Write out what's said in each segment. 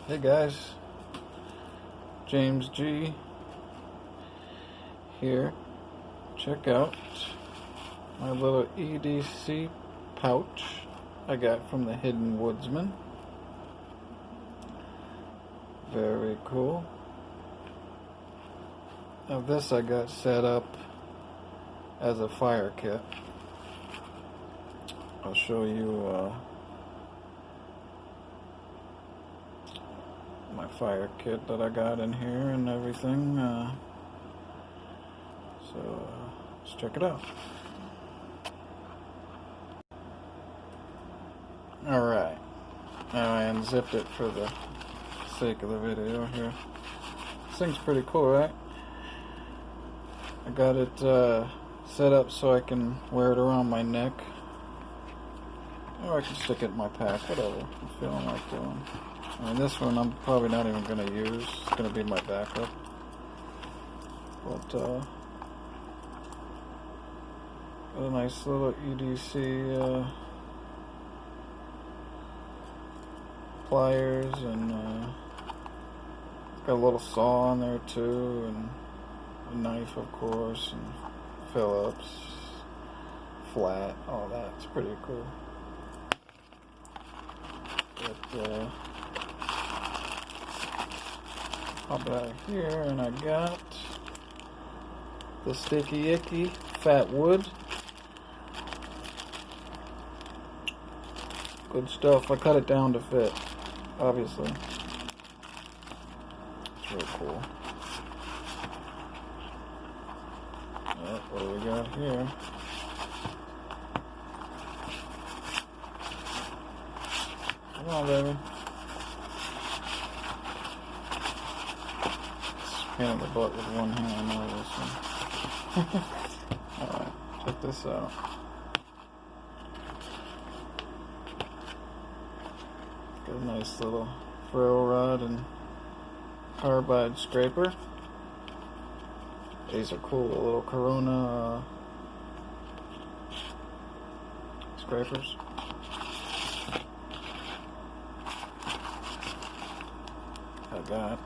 Hey guys, James G here. Check out my little EDC pouch I got from the Hidden Woodsman. Very cool. Now this I got set up as a fire kit. I'll show you my fire kit that I got in here and everything. So let's check it out. Alright, now I unzipped it for the sake of the video here. This thing's pretty cool, right? I got it set up so I can wear it around my neck, or I can stick it in my pack, whatever I'm feeling like doing. I mean, this one I'm probably not even going to use. It's going to be my backup. But got a nice little EDC pliers, and got a little saw on there too, and a knife, of course, and Phillips, flat, all that. It's pretty cool. But pop it out of here, and I got the Sticky Icky Fat Wood. Good stuff. I cut it down to fit, obviously. It's really cool. Yep, what do we got here? Come on, baby. Pain in the butt with one hand, obviously. Alright, check this out. Got a nice little ferro rod and carbide scraper. These are cool, little Corona scrapers. I got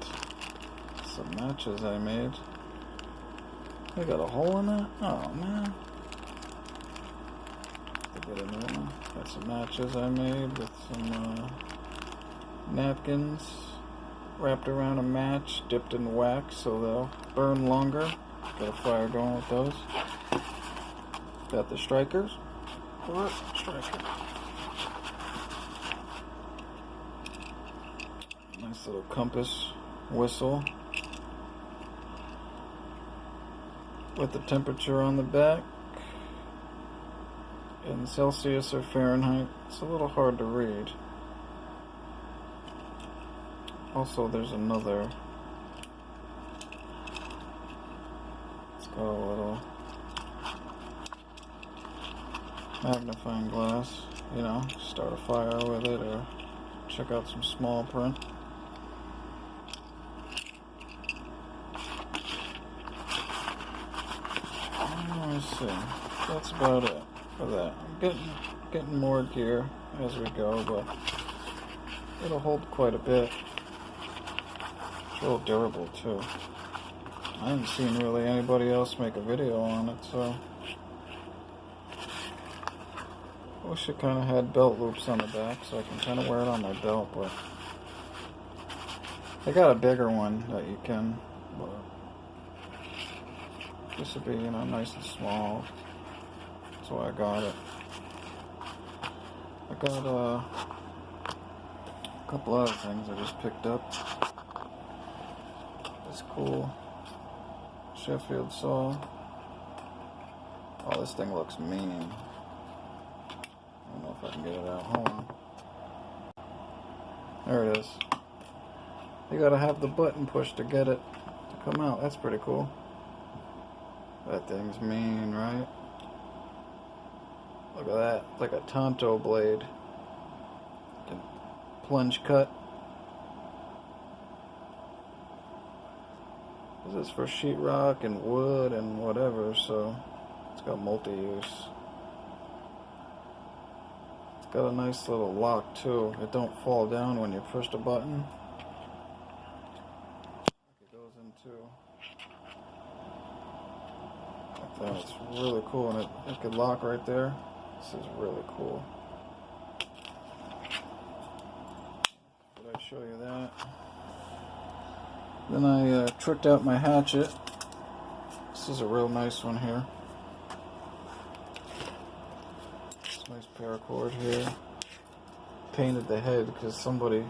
some matches I made. They got a hole in it? Oh man. I'll get a new one. Got some matches I made with some napkins wrapped around a match, dipped in wax so they'll burn longer. Got a fire going with those. Got the strikers. Striker. Nice little compass whistle with the temperature on the back in Celsius or Fahrenheit. It's a little hard to read. Also, there's another. It's got a little magnifying glass, you know, start a fire with it or check out some small print. Let's see. That's about it for that. I'm getting more gear as we go, but it'll hold quite a bit. It's real durable too. I haven't seen really anybody else make a video on it, so I wish it kind of had belt loops on the back so I can kind of wear it on my belt, but I got a bigger one that you can, but this would be, you know, nice and small. That's why I got it. I got a couple other things I just picked up. This cool Sheffield saw. Oh, this thing looks mean. I don't know if I can get it out. Hold on. There it is. You gotta have the button pushed to get it to come out. That's pretty cool. That thing's mean, right? Look at that. It's like a Tonto blade. Plunge cut. This is for sheetrock and wood and whatever, so it's got multi-use. It's got a nice little lock too. It don't fall down when you push the button. That's really cool, and it could lock right there. This is really cool. Did I show you that? Then I tricked out my hatchet. This is a real nice one here. This nice paracord here. Painted the head because somebody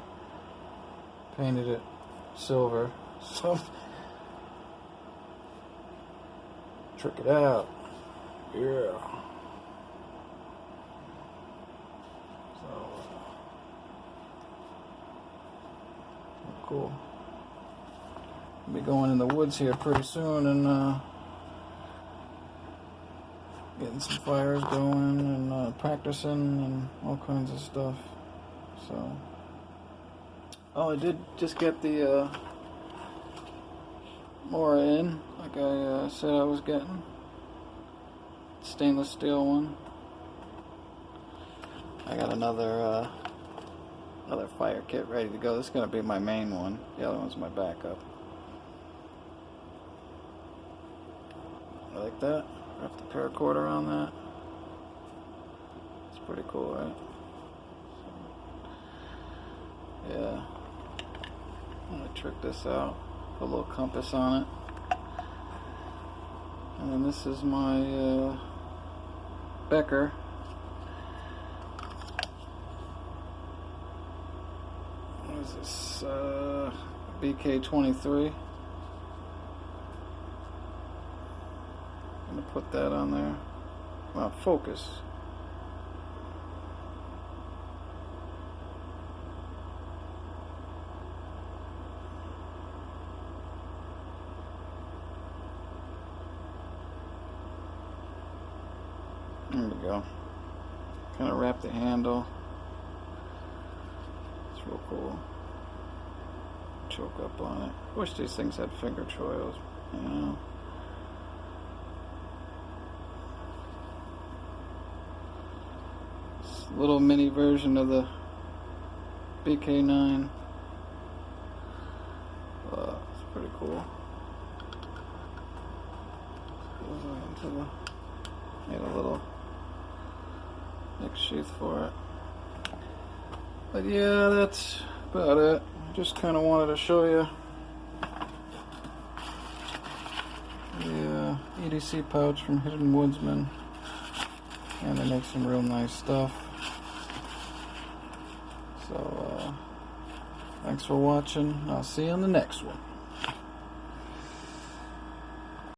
painted it silver. So trick it out. Yeah. So cool. I'll be going in the woods here pretty soon and getting some fires going and practicing and all kinds of stuff. So, oh, I did just get the Mora in, like I said I was getting. Stainless steel one. I got another fire kit ready to go. This is gonna be my main one. The other one's my backup. I like that. Wrap the paracord around that. It's pretty cool, right? So, yeah. I'm gonna trick this out. Put a little compass on it. And then this is my Becker. What is this? BK23. I'm gonna put that on there. Well, focus. There we go. Kind of wrap the handle. It's real cool. Choke up on it. Wish these things had finger choils, you know. It's a little mini version of the BK9. It's pretty cool. Goes right into the, made a little next sheath for it. But yeah, that's about it. Just kind of wanted to show you the EDC pouch from Hidden Woodsman, and they make some real nice stuff. So thanks for watching. I'll see you on the next one.